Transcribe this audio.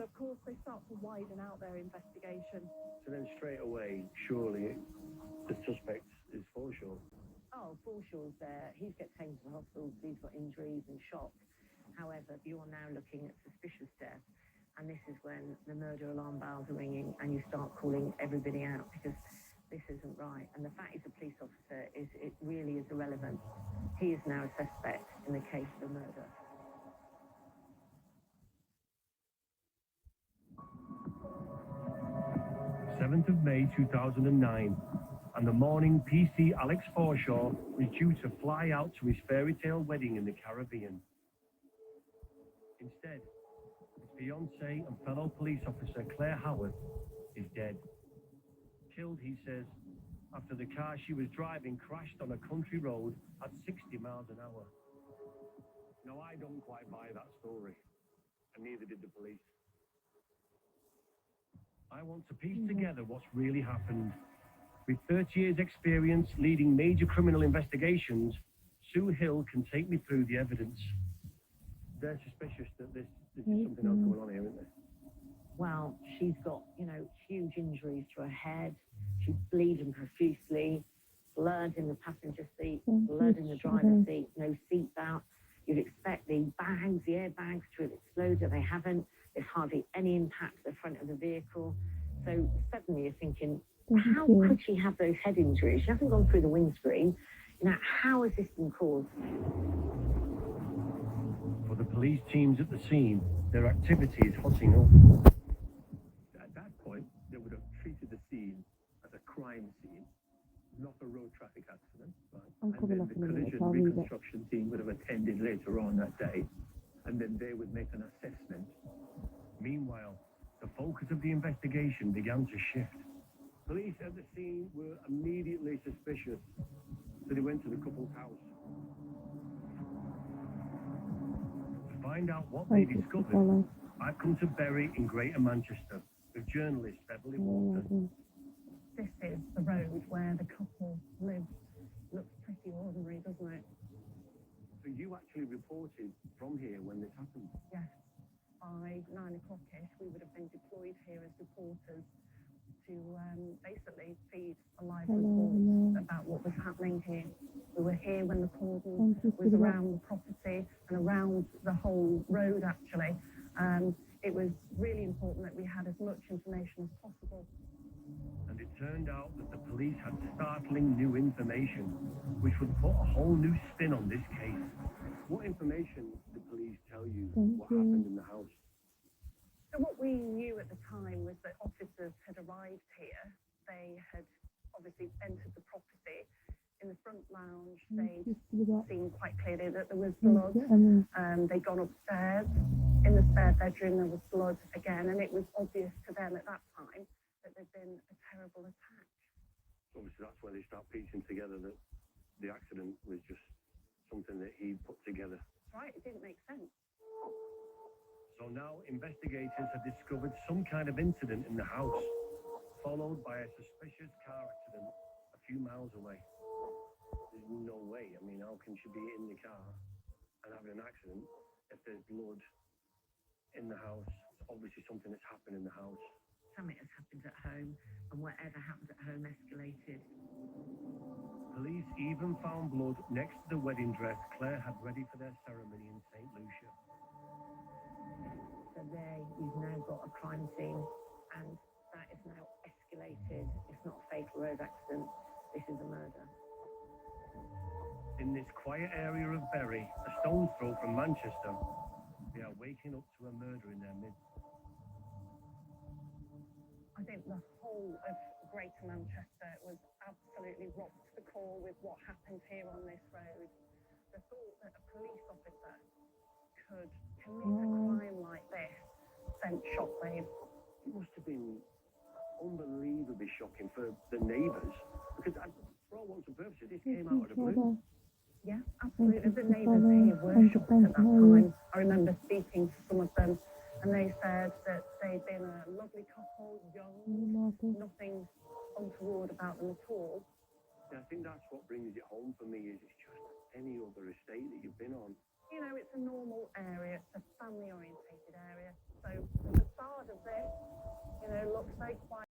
of course, they start to widen out their investigation. So then straight away, surely the suspect is Forshaw. Oh, Forshaw's there. He's get taken to the hospital because he's got injuries and shock. However, you are now looking at suspicious death, and this is when the murder alarm bells are ringing and you start calling everybody out because this isn't right. And the fact he's a police officer it really is irrelevant. He is now a suspect in the case of the murder. May 2009, and the morning PC Alex Forshaw was due to fly out to his fairy tale wedding in the Caribbean. Instead, his fiancée and fellow police officer Claire Howard is dead. Killed, he says, after the car she was driving crashed on a country road at 60 miles an hour. Now, I don't quite buy that story, and neither did the police. I want to piece together what's really happened. With 30 years' experience leading major criminal investigations, Sue Hill can take me through the evidence. They're suspicious that there's something else going on here, isn't there? Well, she's got, huge injuries to her head. She's bleeding profusely, blood in the passenger seat, blood in the driver's seat, no seatbelt. You'd expect the airbags to have exploded. They haven't. There's hardly any impact at the front of the vehicle. So suddenly you're thinking, how could she have those head injuries? She hasn't gone through the windscreen. How has this been caused? For the police teams at the scene, their activity is hotting up. At that point, they would have treated the scene as a crime scene, not a road traffic accident. Right? And then the collision reconstruction team would have attended later on that day, and then they would make an assessment. Meanwhile, the focus of the investigation began to shift. Police at the scene were immediately suspicious, so they went to the couple's house. To find out what they discovered, I've come to Bury in Greater Manchester with journalist Beverly Walton. This is the road where the couple lived. Looks pretty ordinary, doesn't it? So you actually reported from here when this happened? Yes. By 9 o'clock-ish, we would have been deployed here as reporters to basically feed a live report about what was happening here. We were here when the cordon was around the property and around the whole road, actually. It was really important that we had as much information as possible. And it turned out that the police had startling new information, which would put a whole new spin on this case. What information did the police tell you what happened in the house? So what we knew at the time was that officers had arrived here. They had obviously entered the property. In the front lounge, they'd seen quite clearly that there was blood. They'd gone upstairs. In the spare bedroom, there was blood again, and it was obvious to them at that time that there'd been a terrible attack. Obviously, that's where they start piecing together that the accident was just something that he put together. Right, it didn't make sense. So now investigators have discovered some kind of incident in the house, followed by a suspicious car accident a few miles away. There's no way. I mean, how can she be in the car and having an accident if there's blood in the house? It's obviously something that's happened in the house. Something has happened at home, and whatever happened at home escalated. Police even found blood next to the wedding dress Claire had ready for their ceremony in St. Lucia. So there you've now got a crime scene, and that is now escalated. It's not a fatal road accident, this is a murder. In this quiet area of Bury, a stone's throw from Manchester, they are waking up to a murder in their midst. I think the whole of Greater Manchester was absolutely rocked to the core with what happened here on this road. The thought that a police officer could commit a crime like this sent shockwaves. It must have been unbelievably shocking for the neighbours, because for all intents and purposes, this came out of the blue. Yeah, absolutely. The neighbours here were shocked at that time. I remember speaking to some of them, and they said that they'd been a lovely couple, young, nothing untoward about them at all. Yeah, I think that's what brings it home for me, is it's just any other estate that you've been on. It's a normal area, it's a family-orientated area, so the facade you know, look so quiet.